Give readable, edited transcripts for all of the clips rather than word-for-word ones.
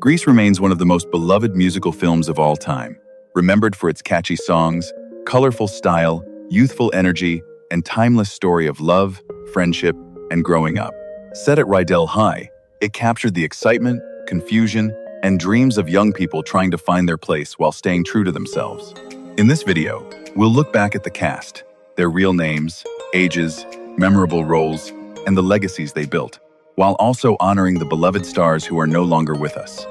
Grease remains one of the most beloved musical films of all time, remembered for its catchy songs, colorful style, youthful energy, and timeless story of love, friendship, and growing up. Set at Rydell High, it captured the excitement, confusion, and dreams of young people trying to find their place while staying true to themselves. In this video, we'll look back at the cast, their real names, ages, memorable roles, and the legacies they built, while also honoring the beloved stars who are no longer with us.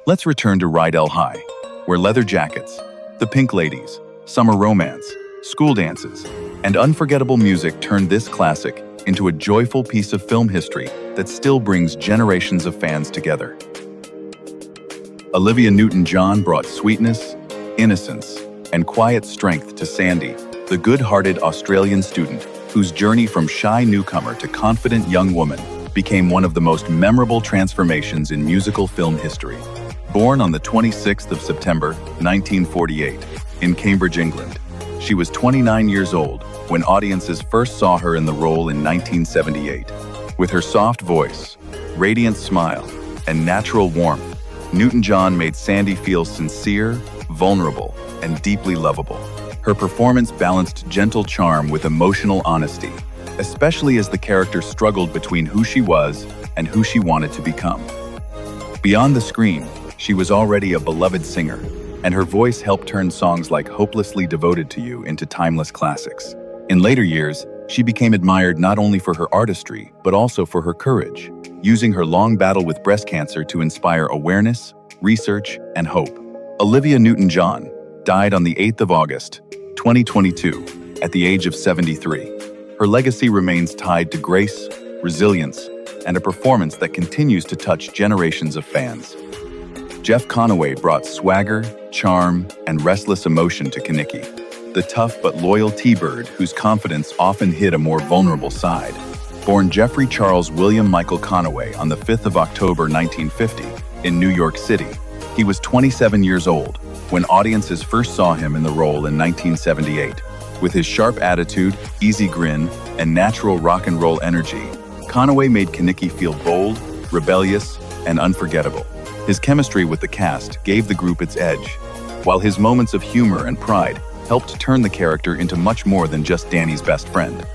Let's return to Rydell High, where leather jackets, the Pink Ladies, summer romance, school dances, and unforgettable music turned this classic into a joyful piece of film history that still brings generations of fans together. Olivia Newton-John brought sweetness, innocence, and quiet strength to Sandy, the good-hearted Australian student whose journey from shy newcomer to confident young woman became one of the most memorable transformations in musical film history. Born on the 26th of September, 1948, in Cambridge, England, she was 29 years old when audiences first saw her in the role in 1978. With her soft voice, radiant smile, and natural warmth, Newton-John made Sandy feel sincere, vulnerable, and deeply lovable. Her performance balanced gentle charm with emotional honesty, especially as the character struggled between who she was and who she wanted to become. Beyond the screen, she was already a beloved singer, and her voice helped turn songs like Hopelessly Devoted to You into timeless classics. In later years, she became admired not only for her artistry, but also for her courage, using her long battle with breast cancer to inspire awareness, research, and hope. Olivia Newton-John died on the 8th of August, 2022, at the age of 73. Her legacy remains tied to grace, resilience, and a performance that continues to touch generations of fans. Jeff Conaway brought swagger, charm, and restless emotion to Kinnicky, the tough but loyal T-Bird whose confidence often hid a more vulnerable side. Born Jeffrey Charles William Michael Conaway on the 5th of October 1950 in New York City, he was 27 years old when audiences first saw him in the role in 1978. With his sharp attitude, easy grin, and natural rock and roll energy, Conaway made Kinnicky feel bold, rebellious, and unforgettable. His chemistry with the cast gave the group its edge, while his moments of humor and pride helped turn the character into much more than just Danny's best friend.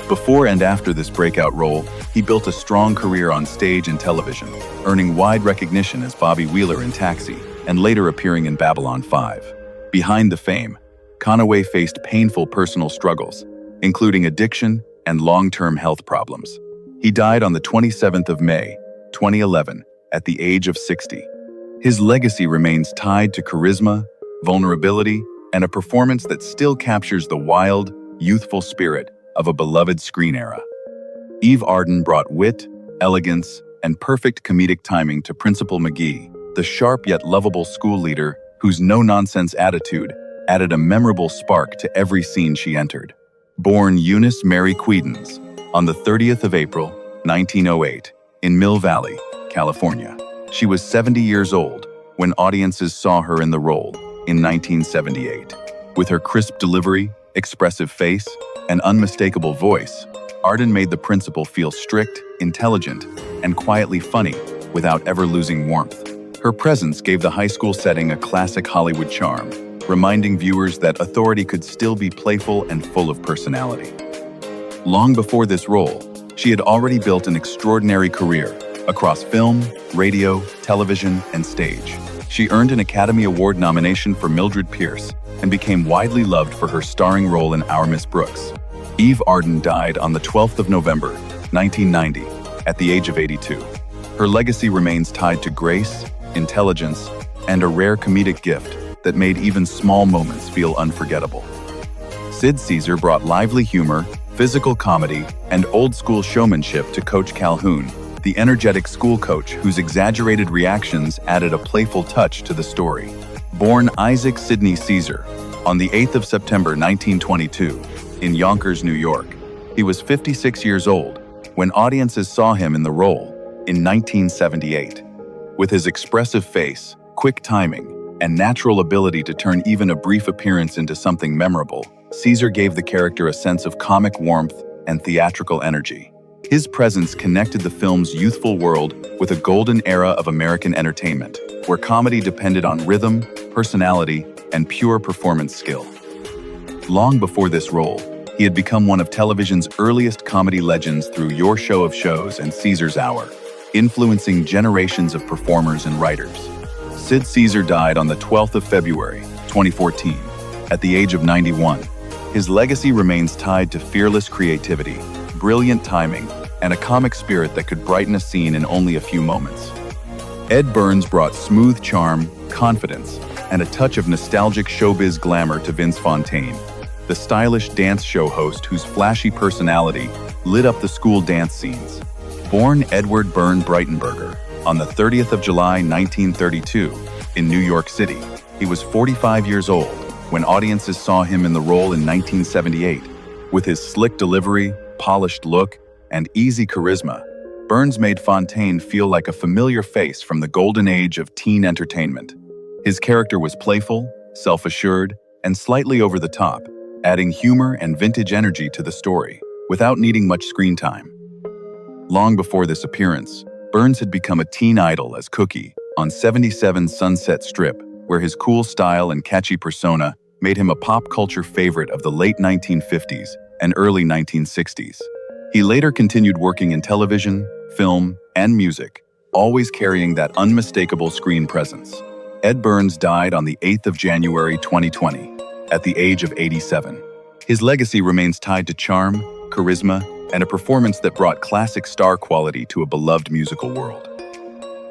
Before and after this breakout role, he built a strong career on stage and television, earning wide recognition as Bobby Wheeler in Taxi and later appearing in Babylon 5. Behind the fame, Conaway faced painful personal struggles, including addiction and long-term health problems. He died on the 27th of May, 2011, at the age of 60. His legacy remains tied to charisma, vulnerability, and a performance that still captures the wild, youthful spirit of a beloved screen era. Eve Arden brought wit, elegance, and perfect comedic timing to Principal McGee, the sharp yet lovable school leader whose no-nonsense attitude added a memorable spark to every scene she entered. Born Eunice Mary Quedens on the 30th of April, 1908, in Mill Valley, California, she was 70 years old when audiences saw her in the role in 1978. With her crisp delivery, expressive face, and unmistakable voice, Arden made the principal feel strict, intelligent, and quietly funny without ever losing warmth. Her presence gave the high school setting a classic Hollywood charm, reminding viewers that authority could still be playful and full of personality. Long before this role, she had already built an extraordinary career across film, radio, television, and stage. She earned an Academy Award nomination for Mildred Pierce and became widely loved for her starring role in Our Miss Brooks. Eve Arden died on the 12th of November, 1990, at the age of 82. Her legacy remains tied to grace, intelligence, and a rare comedic gift that made even small moments feel unforgettable. Sid Caesar brought lively humor, physical comedy, and old-school showmanship to Coach Calhoun, the energetic school coach whose exaggerated reactions added a playful touch to the story. Born Isaac Sidney Caesar on the 8th of September 1922 in Yonkers, New York, he was 56 years old when audiences saw him in the role in 1978. With his expressive face, quick timing, and natural ability to turn even a brief appearance into something memorable, Caesar gave the character a sense of comic warmth and theatrical energy. His presence connected the film's youthful world with a golden era of American entertainment, where comedy depended on rhythm, personality, and pure performance skill. Long before this role, he had become one of television's earliest comedy legends through Your Show of Shows and Caesar's Hour, influencing generations of performers and writers. Sid Caesar died on the 12th of February, 2014, at the age of 91. His legacy remains tied to fearless creativity, brilliant timing, and a comic spirit that could brighten a scene in only a few moments. Ed Burns brought smooth charm, confidence, and a touch of nostalgic showbiz glamour to Vince Fontaine, the stylish dance show host whose flashy personality lit up the school dance scenes. Born Edward Byrne Breitenberger on the 30th of July 1932 in New York City, he was 45 years old when audiences saw him in the role in 1978. With his slick delivery, polished look, and easy charisma, Burns made Fontaine feel like a familiar face from the golden age of teen entertainment. His character was playful, self-assured, and slightly over the top, adding humor and vintage energy to the story, without needing much screen time. Long before this appearance, Burns had become a teen idol as Cookie on 77 Sunset Strip, where his cool style and catchy persona made him a pop culture favorite of the late 1950s and early 1960s. He later continued working in television, film, and music, always carrying that unmistakable screen presence. Ed Burns died on the 8th of January 2020, at the age of 87. His legacy remains tied to charm, charisma, and a performance that brought classic star quality to a beloved musical world.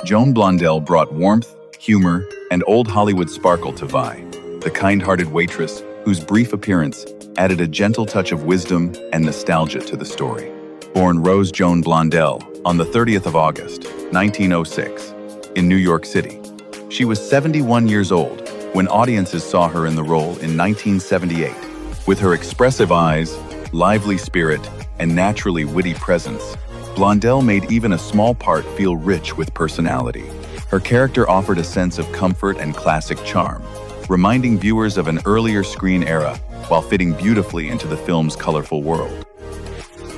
Joan Blondell brought warmth, humor, and old Hollywood sparkle to Vi, the kind-hearted waitress whose brief appearance added a gentle touch of wisdom and nostalgia to the story. Born Rose Joan Blondell on the 30th of August, 1906, in New York City, she was 71 years old when audiences saw her in the role in 1978. With her expressive eyes, lively spirit, and naturally witty presence, Blondell made even a small part feel rich with personality. Her character offered a sense of comfort and classic charm, reminding viewers of an earlier screen era while fitting beautifully into the film's colorful world.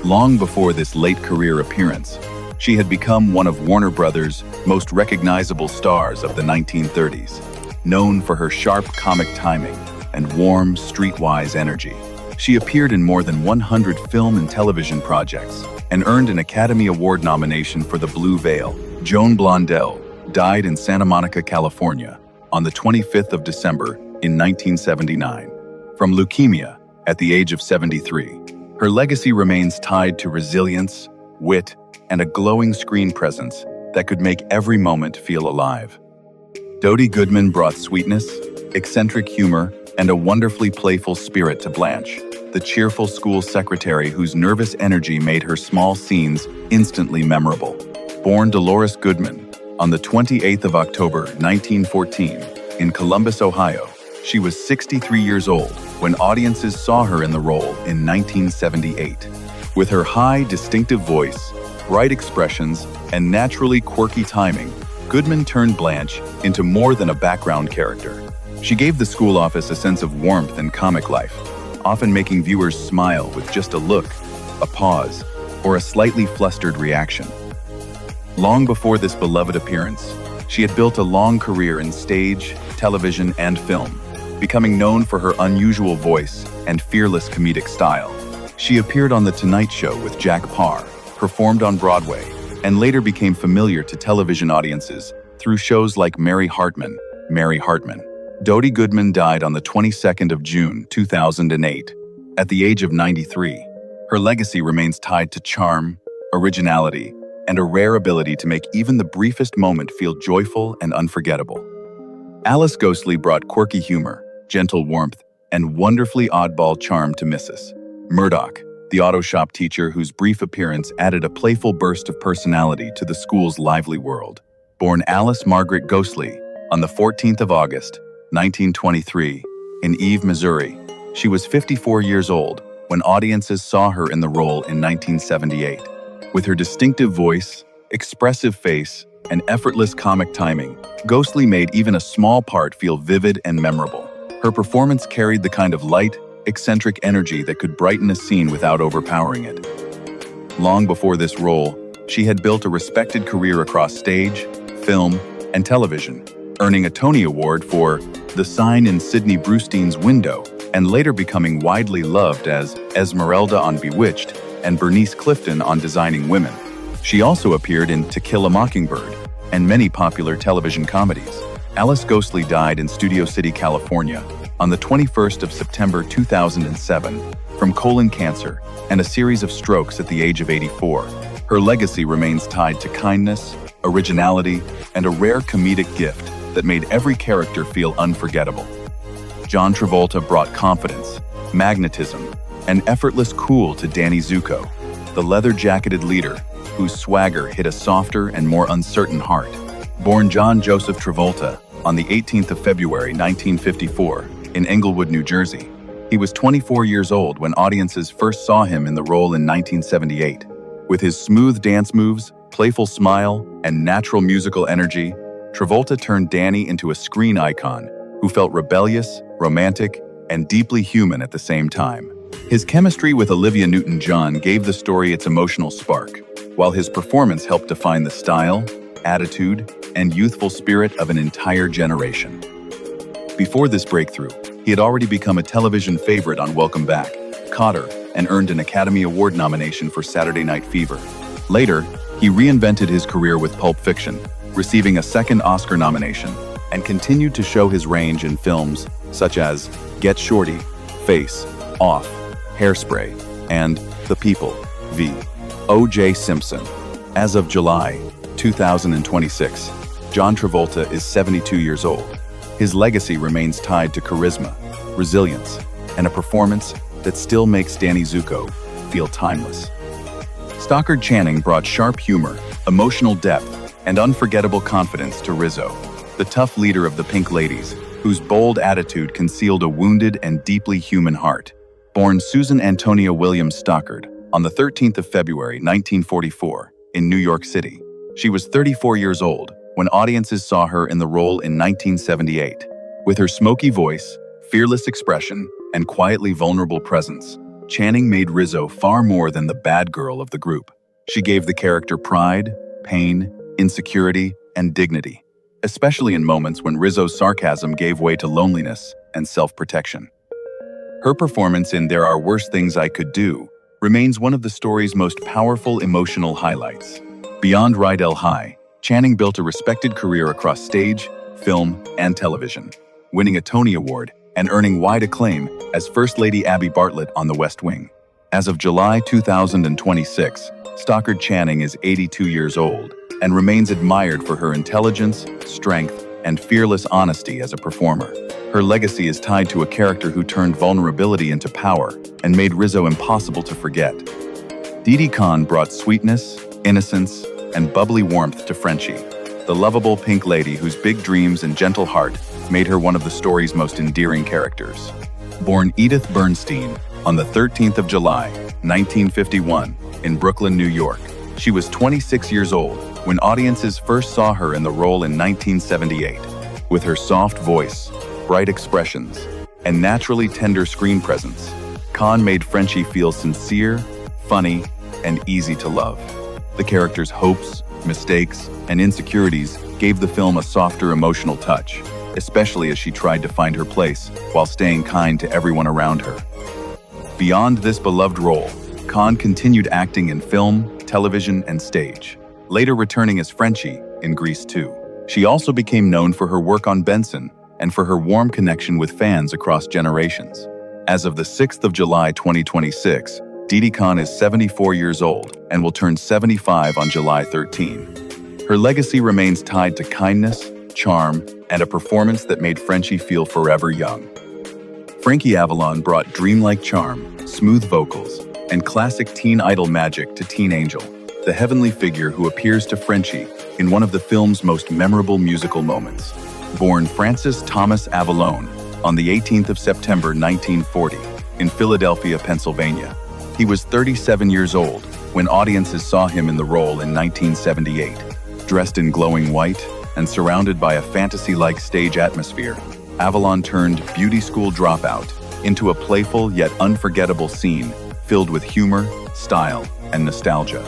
Long before this late career appearance, she had become one of Warner Brothers' most recognizable stars of the 1930s, known for her sharp comic timing and warm, streetwise energy. She appeared in more than 100 film and television projects and earned an Academy Award nomination for The Blue Veil. Joan Blondell died in Santa Monica, California, on the 25th of December in 1979, from leukemia at the age of 73. Her legacy remains tied to resilience, wit, and a glowing screen presence that could make every moment feel alive. Dodi Goodman brought sweetness, eccentric humor, and a wonderfully playful spirit to Blanche, the cheerful school secretary whose nervous energy made her small scenes instantly memorable. Born Dolores Goodman on the 28th of October, 1914, in Columbus, Ohio, she was 63 years old when audiences saw her in the role in 1978. With her high, distinctive voice, bright expressions, and naturally quirky timing, Goodman turned Blanche into more than a background character. She gave the school office a sense of warmth and comic life, often making viewers smile with just a look, a pause, or a slightly flustered reaction. Long before this beloved appearance, she had built a long career in stage, television, and film, becoming known for her unusual voice and fearless comedic style. She appeared on The Tonight Show with Jack Paar, performed on Broadway, and later became familiar to television audiences through shows like Mary Hartman. Dodi Goodman died on the 22nd of June, 2008, at the age of 93. Her legacy remains tied to charm, originality, and a rare ability to make even the briefest moment feel joyful and unforgettable. Alice Ghostley brought quirky humor, gentle warmth, and wonderfully oddball charm to Mrs. Murdoch, the auto shop teacher whose brief appearance added a playful burst of personality to the school's lively world. Born Alice Margaret Ghostley on the 14th of August, 1923, in Eve, Missouri, she was 54 years old when audiences saw her in the role in 1978. With her distinctive voice, expressive face, and effortless comic timing, Ghostley made even a small part feel vivid and memorable. Her performance carried the kind of light, eccentric energy that could brighten a scene without overpowering it. Long before this role, she had built a respected career across stage, film, and television, earning a Tony Award for The Sign in Sidney Brustein's Window, and later becoming widely loved as Esmeralda on Bewitched and Bernice Clifton on Designing Women. She also appeared in To Kill a Mockingbird and many popular television comedies. Alice Ghostley died in Studio City, California, on the 21st of September 2007 from colon cancer and a series of strokes at the age of 84. Her legacy remains tied to kindness, originality, and a rare comedic gift that made every character feel unforgettable. John Travolta brought confidence, magnetism, and effortless cool to Danny Zuko, the leather-jacketed leader whose swagger hit a softer and more uncertain heart. Born John Joseph Travolta on the 18th of February 1954 in Englewood, New Jersey, he was 24 years old when audiences first saw him in the role in 1978. With his smooth dance moves, playful smile, and natural musical energy, Travolta turned Danny into a screen icon who felt rebellious, romantic, and deeply human at the same time. His chemistry with Olivia Newton-John gave the story its emotional spark, while his performance helped define the style, attitude, and youthful spirit of an entire generation. Before this breakthrough, he had already become a television favorite on Welcome Back, Kotter, and earned an Academy Award nomination for Saturday Night Fever. Later, he reinvented his career with Pulp Fiction, receiving a second Oscar nomination, and continued to show his range in films such as Get Shorty, Face, Off, Hairspray, and The People v. O.J. Simpson. As of July 2026, John Travolta is 72 years old. His legacy remains tied to charisma, resilience, and a performance that still makes Danny Zuko feel timeless. Stockard Channing brought sharp humor, emotional depth, and unforgettable confidence to Rizzo, the tough leader of the Pink Ladies, whose bold attitude concealed a wounded and deeply human heart. Born Susan Antonia Williams Stockard on the 13th of February 1944 in New York City, she was 34 years old when audiences saw her in the role in 1978. With her smoky voice, fearless expression, and quietly vulnerable presence, Channing made Rizzo far more than the bad girl of the group. She gave the character pride, pain, insecurity, and dignity, especially in moments when Rizzo's sarcasm gave way to loneliness and self-protection. Her performance in There Are Worse Things I Could Do remains one of the story's most powerful emotional highlights. Beyond Rydell High, Channing built a respected career across stage, film, and television, winning a Tony Award and earning wide acclaim as First Lady Abby Bartlett on The West Wing. As of July 2026, Stockard Channing is 82 years old and remains admired for her intelligence, strength, and fearless honesty as a performer. Her legacy is tied to a character who turned vulnerability into power and made Rizzo impossible to forget. Didi Conn brought sweetness, innocence, and bubbly warmth to Frankie, the lovable pink lady whose big dreams and gentle heart made her one of the story's most endearing characters. Born Edith Bernstein on the 13th of July, 1951, in Brooklyn, New York, she was 26 years old when audiences first saw her in the role in 1978. With her soft voice, bright expressions, and naturally tender screen presence, Conn made Frankie feel sincere, funny, and easy to love. The character's hopes, mistakes, and insecurities gave the film a softer emotional touch, especially as she tried to find her place while staying kind to everyone around her. Beyond this beloved role, Conn continued acting in film, television, and stage, later returning as Frankie in Grease 2. She also became known for her work on Benson and for her warm connection with fans across generations. As of the 6th of July 2026, Didi Conn is 74 years old and will turn 75 on July 13. Her legacy remains tied to kindness, charm, and a performance that made Frankie feel forever young. Frankie Avalon brought dreamlike charm, smooth vocals, and classic teen idol magic to Teen Angel, the heavenly figure who appears to Frankie in one of the film's most memorable musical moments. Born Francis Thomas Avalon on the 18th of September 1940 in Philadelphia, Pennsylvania, he was 37 years old when audiences saw him in the role in 1978. Dressed in glowing white and surrounded by a fantasy-like stage atmosphere, Avalon turned beauty school dropout into a playful yet unforgettable scene filled with humor, style, and nostalgia.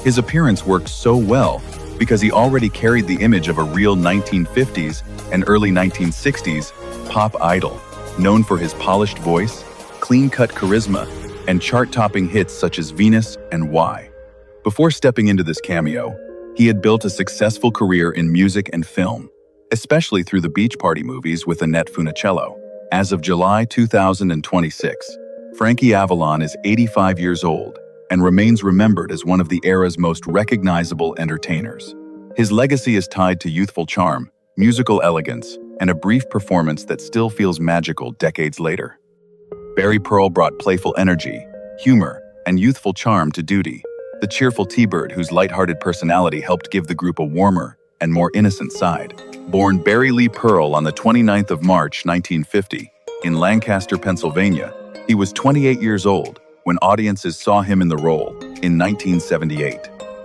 His appearance worked so well because he already carried the image of a real 1950s and early 1960s pop idol, known for his polished voice, clean-cut charisma, and chart-topping hits such as Venus and Why. Before stepping into this cameo, he had built a successful career in music and film, especially through the Beach Party movies with Annette Funicello. As of July 2026, Frankie Avalon is 85 years old and remains remembered as one of the era's most recognizable entertainers. His legacy is tied to youthful charm, musical elegance, and a brief performance that still feels magical decades later. Barry Pearl brought playful energy, humor, and youthful charm to Didi, the cheerful T-Bird whose lighthearted personality helped give the group a warmer and more innocent side. Born Barry Lee Pearl on the 29th of March, 1950, in Lancaster, Pennsylvania, he was 28 years old when audiences saw him in the role in 1978.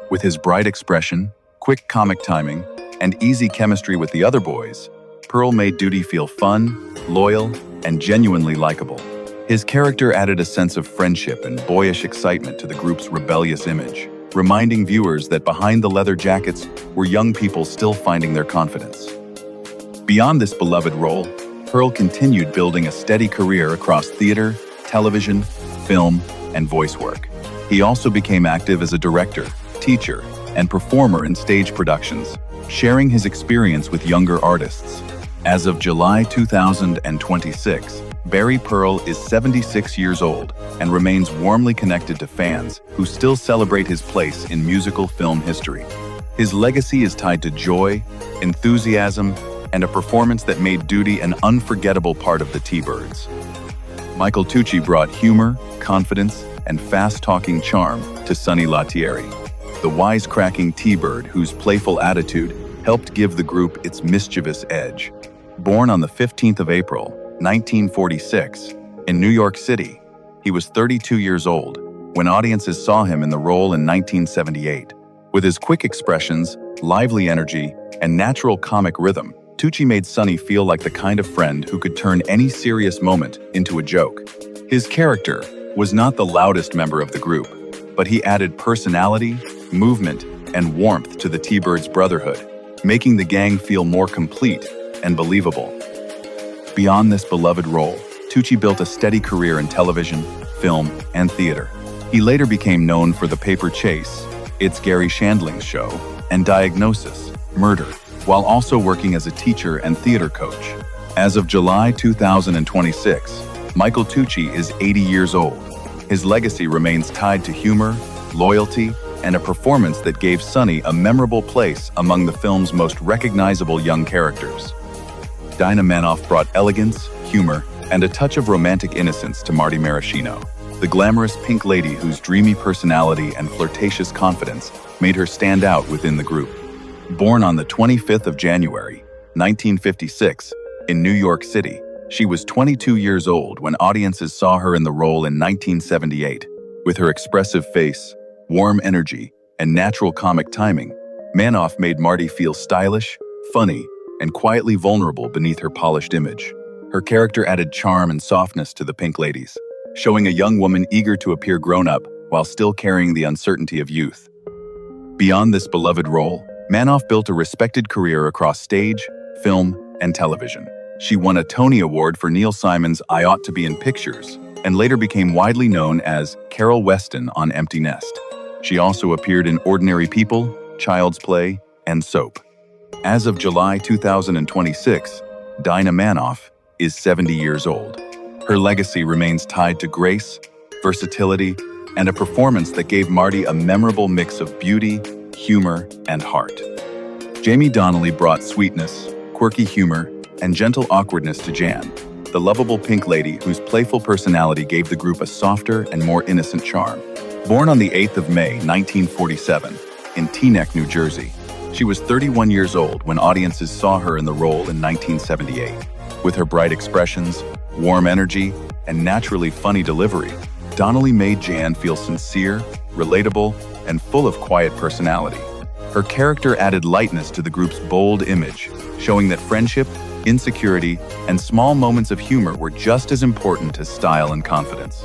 With his bright expression, quick comic timing, and easy chemistry with the other boys, Pearl made Didi feel fun, loyal, and genuinely likable. His character added a sense of friendship and boyish excitement to the group's rebellious image, reminding viewers that behind the leather jackets were young people still finding their confidence. Beyond this beloved role, Pearl continued building a steady career across theater, television, film, and voice work. He also became active as a director, teacher, and performer in stage productions, sharing his experience with younger artists. As of July 2026, Barry Pearl is 76 years old and remains warmly connected to fans who still celebrate his place in musical film history. His legacy is tied to joy, enthusiasm, and a performance that made Didi an unforgettable part of the T-Birds. Michael Tucci brought humor, confidence, and fast-talking charm to Sonny Lettieri, the wisecracking T-Bird whose playful attitude helped give the group its mischievous edge. Born on the 15th of April, 1946, in New York City, he was 32 years old when audiences saw him in the role in 1978. With his quick expressions, lively energy, and natural comic rhythm, Tucci made Sonny feel like the kind of friend who could turn any serious moment into a joke. His character was not the loudest member of the group, but he added personality, movement, and warmth to the T-Birds' brotherhood, making the gang feel more complete and believable. Beyond this beloved role, Tucci built a steady career in television, film, and theater. He later became known for The Paper Chase, It's Gary Shandling's Show, and Diagnosis, Murder, while also working as a teacher and theater coach. As of July 2026, Michael Tucci is 80 years old. His legacy remains tied to humor, loyalty, and a performance that gave Sonny a memorable place among the film's most recognizable young characters. Dinah Manoff brought elegance, humor, and a touch of romantic innocence to Marty Maraschino, the glamorous pink lady whose dreamy personality and flirtatious confidence made her stand out within the group. Born on the 25th of January, 1956, in New York City, she was 22 years old when audiences saw her in the role in 1978. With her expressive face, warm energy, and natural comic timing, Manoff made Marty feel stylish, funny, and quietly vulnerable beneath her polished image. Her character added charm and softness to the Pink Ladies, showing a young woman eager to appear grown-up while still carrying the uncertainty of youth. Beyond this beloved role, Manoff built a respected career across stage, film, and television. She won a Tony Award for Neil Simon's I Ought to Be in Pictures, and later became widely known as Carol Weston on Empty Nest. She also appeared in Ordinary People, Child's Play, and Soap. As of July 2026, Dinah Manoff is 70 years old. Her legacy remains tied to grace, versatility, and a performance that gave Marty a memorable mix of beauty, humor, and heart. Jamie Donnelly brought sweetness, quirky humor, and gentle awkwardness to Jan, the lovable pink lady whose playful personality gave the group a softer and more innocent charm. Born on the 8th of May, 1947, in Teaneck, New Jersey, she was 31 years old when audiences saw her in the role in 1978. With her bright expressions, warm energy, and naturally funny delivery, Donnelly made Jan feel sincere, relatable, and full of quiet personality. Her character added lightness to the group's bold image, showing that friendship, insecurity, and small moments of humor were just as important as style and confidence.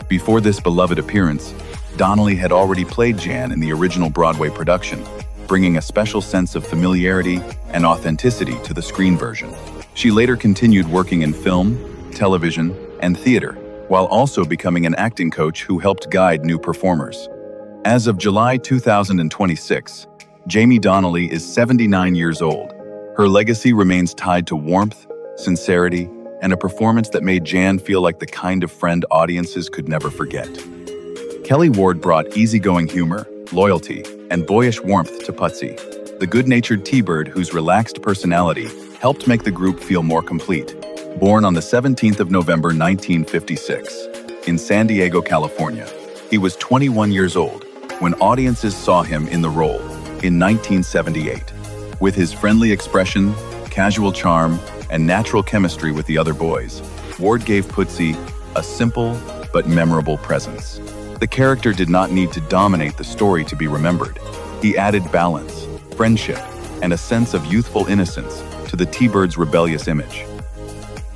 Before this beloved appearance, Donnelly had already played Jan in the original Broadway production, bringing a special sense of familiarity and authenticity to the screen version. She later continued working in film, television, and theater, while also becoming an acting coach who helped guide new performers. As of July 2026, Jamie Donnelly is 79 years old. Her legacy remains tied to warmth, sincerity, and a performance that made Jan feel like the kind of friend audiences could never forget. Kelly Ward brought easygoing humor, loyalty, and boyish warmth to Putsy, the good-natured T-Bird whose relaxed personality helped make the group feel more complete. Born on the 17th of November 1956, in San Diego, California, he was 21 years old when audiences saw him in the role in 1978. With his friendly expression, casual charm, and natural chemistry with the other boys, Ward gave Putsy a simple but memorable presence. The character did not need to dominate the story to be remembered. He added balance, friendship, and a sense of youthful innocence to the T-Bird's rebellious image.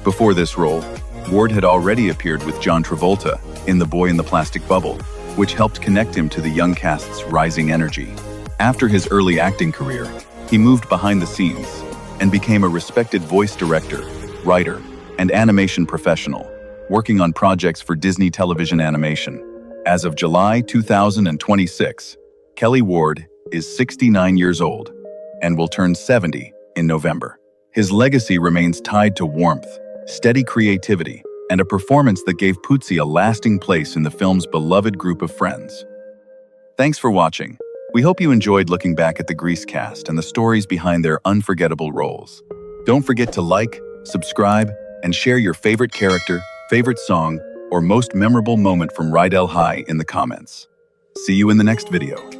Before this role, Ward had already appeared with John Travolta in The Boy in the Plastic Bubble, which helped connect him to the young cast's rising energy. After his early acting career, he moved behind the scenes and became a respected voice director, writer, and animation professional, working on projects for Disney television animation. As of July 2026, Kelly Ward is 69 years old and will turn 70 in November. His legacy remains tied to warmth, steady creativity, and a performance that gave Putsy a lasting place in the film's beloved group of friends. Thanks for watching. We hope you enjoyed looking back at the Grease cast and the stories behind their unforgettable roles. Don't forget to like, subscribe, and share your favorite character, favorite song, or most memorable moment from Rydell High in the comments. See you in the next video.